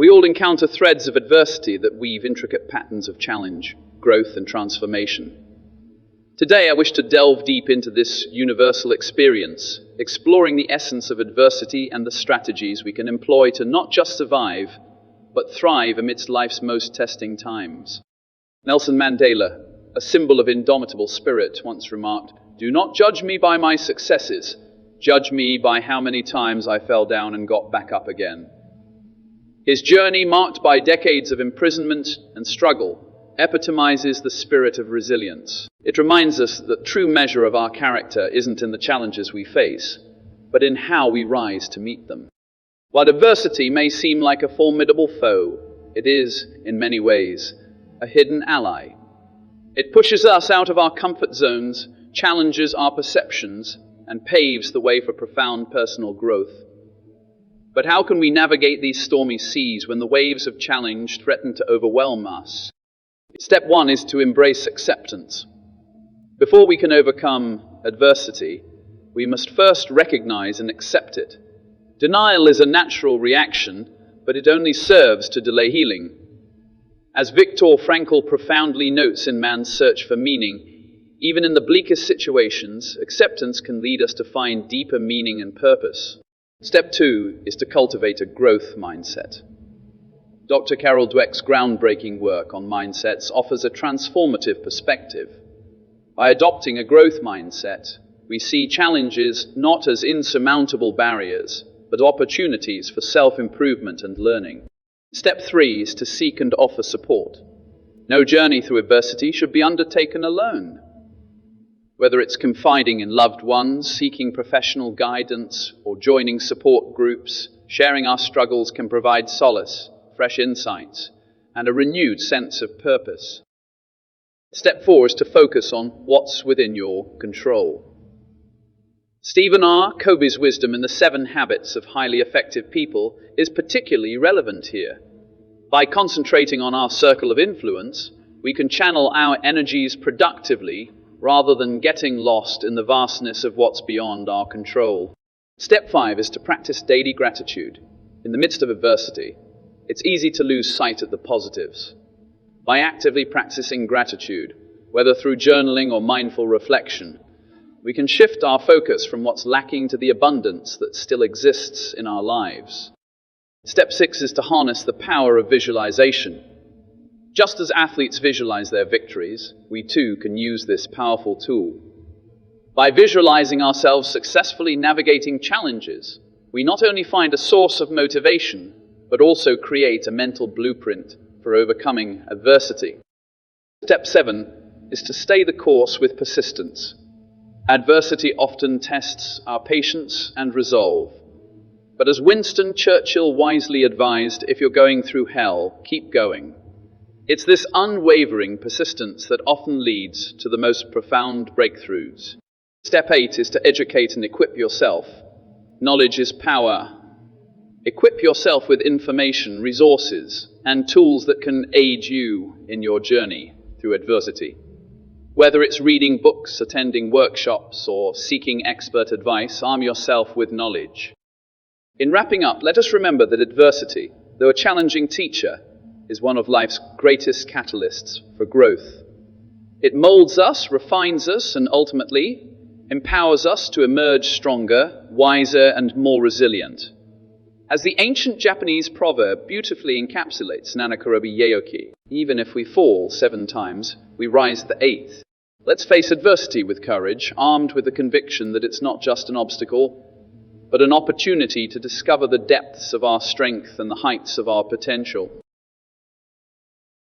We all encounter threads of adversity that weave intricate patterns of challenge, growth, and transformation. Today, I wish to delve deep into this universal experience, exploring the essence of adversity and the strategies we can employ to not just survive, but thrive amidst life's most testing times. Nelson Mandela, a symbol of indomitable spirit, once remarked, "Do not judge me by my successes, judge me by how many times I fell down and got back up again." His journey, marked by decades of imprisonment and struggle, epitomizes the spirit of resilience. It reminds us that the true measure of our character isn't in the challenges we face, but in how we rise to meet them. While adversity may seem like a formidable foe, it is, in many ways, a hidden ally. It pushes us out of our comfort zones, challenges our perceptions, and paves the way for profound personal growth. But how can we navigate these stormy seas when the waves of challenge threaten to overwhelm us? Step one is to embrace acceptance. Before we can overcome adversity, we must first recognize and accept it. Denial is a natural reaction, but it only serves to delay healing. As Viktor Frankl profoundly notes in Man's Search for Meaning, even in the bleakest situations, acceptance can lead us to find deeper meaning and purpose. Step two is to cultivate a growth mindset. Dr. Carol Dweck's groundbreaking work on mindsets offers a transformative perspective. By adopting a growth mindset, we see challenges not as insurmountable barriers, but opportunities for self-improvement and learning. Step three is to seek and offer support. No journey through adversity should be undertaken alone. Whether it's confiding in loved ones, seeking professional guidance, or joining support groups, sharing our struggles can provide solace, fresh insights, and a renewed sense of purpose. Step four is to focus on what's within your control. Stephen R. Covey's wisdom in the 7 Habits of Highly Effective People is particularly relevant here. By concentrating on our circle of influence, we can channel our energies productively rather than getting lost in the vastness of what's beyond our control. Step 5 is to practice daily gratitude. In the midst of adversity, it's easy to lose sight of the positives. By actively practicing gratitude, whether through journaling or mindful reflection, we can shift our focus from what's lacking to the abundance that still exists in our lives. Step 6 is to harness the power of visualization. Just as athletes visualize their victories, we too can use this powerful tool. By visualizing ourselves successfully navigating challenges, we not only find a source of motivation, but also create a mental blueprint for overcoming adversity. Step 7 is to stay the course with persistence. Adversity often tests our patience and resolve. But as Winston Churchill wisely advised, if you're going through hell, keep going. It's this unwavering persistence that often leads to the most profound breakthroughs. Step 8 is to educate and equip yourself. Knowledge is power. Equip yourself with information, resources, and tools that can aid you in your journey through adversity. Whether it's reading books, attending workshops, or seeking expert advice, arm yourself with knowledge. In wrapping up, let us remember that adversity, though a challenging teacher, is one of life's greatest catalysts for growth. It molds us, refines us, and ultimately empowers us to emerge stronger, wiser, and more resilient. As the ancient Japanese proverb beautifully encapsulates, Nanakorobi Yeoki, even if we fall 7 times, we rise the 8th. Let's face adversity with courage, armed with the conviction that it's not just an obstacle, but an opportunity to discover the depths of our strength and the heights of our potential.